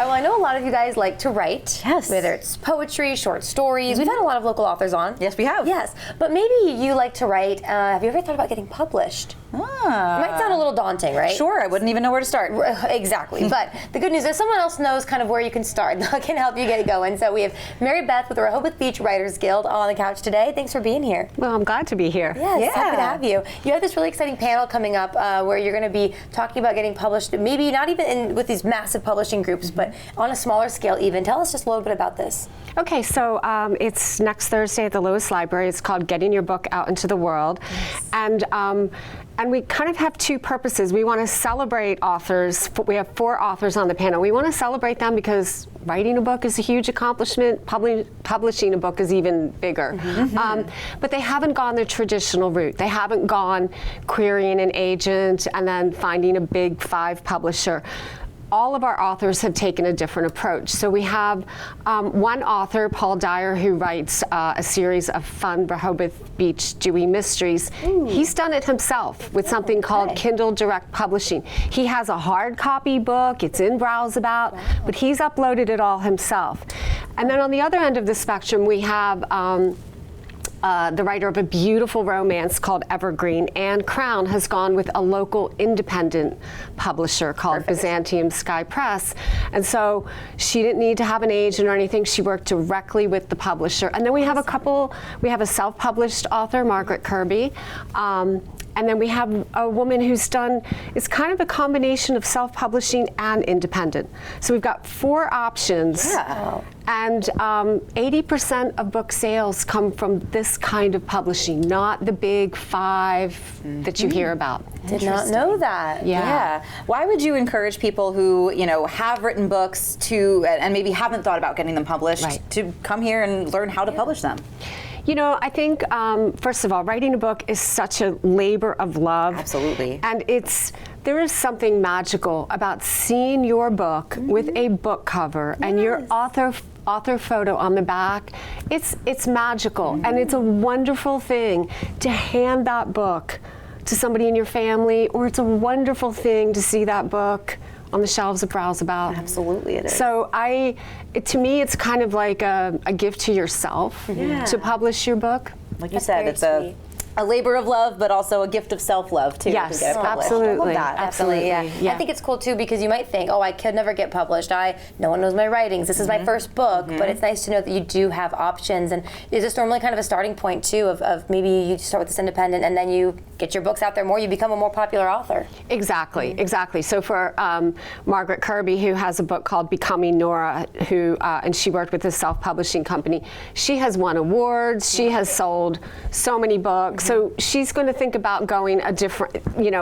Well, I know a lot of you guys like to write. Yes. Whether it's poetry, short stories. We've had a lot of local authors on. Yes, we have. Yes, but maybe you like to write. Have you ever thought about getting published? It might sound a little daunting, right? Sure, I wouldn't even know where to start. Exactly, but the good news is someone else knows kind of where you can start. They can help you get it going. So we have Maribeth with the Rehoboth Beach Writers Guild on the couch today. Thanks for being here. Well, I'm glad to be here. Yes, happy to have you. You have this really exciting panel coming up where you're going to be talking about getting published, maybe not even with these massive publishing groups, but on a smaller scale even. Tell us just a little bit about this. Okay, so it's next Thursday at the Lewis Library. It's called Getting Your Book Out into the World. Yes. And we kind of have two purposes. We want to celebrate authors. We have 4 authors on the panel. We want to celebrate them because writing a book is a huge accomplishment. Publishing a book is even bigger. But they haven't gone the traditional route. They haven't gone querying an agent and then finding a big 5 publisher. All of our authors have taken a different approach. So we have one author, Paul Dyer, who writes a series of fun Rehoboth Beach Dewey mysteries. He's done it himself with something called Kindle Direct Publishing. He has a hard copy book, it's in Browseabout, but he's uploaded it all himself. And then on the other end of the spectrum, we have the writer of a beautiful romance called Evergreen. Anne Crown has gone with a local independent publisher called Byzantium Sky Press. And so she didn't need to have an agent or anything. She worked directly with the publisher. And then we have we have a self-published author, Margaret Kirby. And then we have a woman who's done, it's kind of a combination of self-publishing and independent. So we've got 4 options. Yeah. And 80% of book sales come from this kind of publishing, not the big 5 that you hear about. Did not know that. Yeah. Why would you encourage people who, have written books to, and maybe haven't thought about getting them published, to come here and learn how to publish them? I think, first of all, writing a book is such a labor of love. Absolutely. And there is something magical about seeing your book with a book cover and your author photo on the back. It's magical, and it's a wonderful thing to hand that book to somebody in your family, or it's a wonderful thing to see that book on the shelves of Browseabout. Absolutely it is. So to me, it's kind of like a gift to yourself to publish your book. Like you said, it's a labor of love, but also a gift of self-love too. Yes, to get it published. absolutely. I love that. Absolutely, yeah. I think it's cool too because you might think, oh, I could never get published. No one knows my writings. This is my first book, but it's nice to know that you do have options. And is this normally kind of a starting point too of maybe you start with this independent and then you get your books out there more, you become a more popular author? Exactly, exactly. So for Margaret Kirby, who has a book called Becoming Nora, and she worked with a self-publishing company, she has won awards, she has sold so many books. So she's going to think about going a different,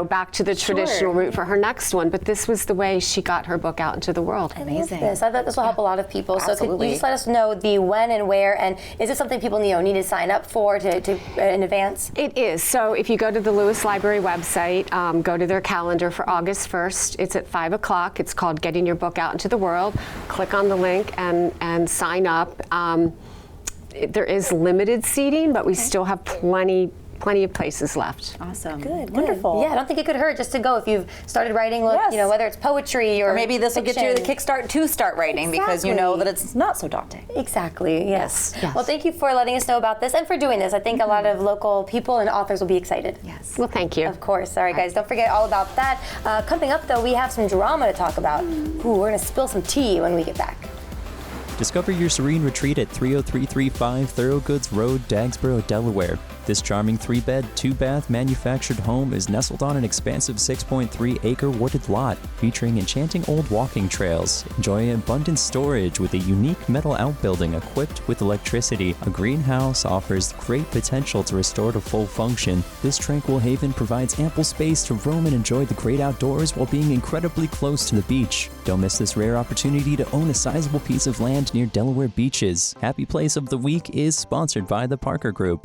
back to the traditional route for her next one. But this was the way she got her book out into the world. Amazing. I thought this will help a lot of people. Absolutely. So could you just let us know the when and where, and is this something people need to sign up for in advance? It is. So if you go to the Lewis Library website, go to their calendar for August 1st. It's at 5 o'clock. It's called Getting Your Book Out into the World. Click on the link and sign up. There is limited seating, but we still have plenty of places left. Awesome. Good. Wonderful. Yeah, I don't think it could hurt just to go if you've started writing, whether it's poetry or maybe this will get you the fiction. kickstart to start writing because you know that it's not so daunting. Exactly, yes. Yes. Well, thank you for letting us know about this and for doing this. I think a lot of local people and authors will be excited. Yes. Well, thank you. Of course. All right, guys, don't forget all about that. Coming up, though, we have some drama to talk about. Ooh, we're going to spill some tea when we get back. Discover your serene retreat at 30335 Thoroughgoods Road, Dagsboro, Delaware. This charming 3-bed, 2-bath manufactured home is nestled on an expansive 6.3-acre wooded lot, featuring enchanting old walking trails. Enjoy abundant storage with a unique metal outbuilding equipped with electricity. A greenhouse offers great potential to restore to full function. This tranquil haven provides ample space to roam and enjoy the great outdoors while being incredibly close to the beach. Don't miss this rare opportunity to own a sizable piece of land near Delaware beaches. Happy Place of the Week is sponsored by the Parker Group.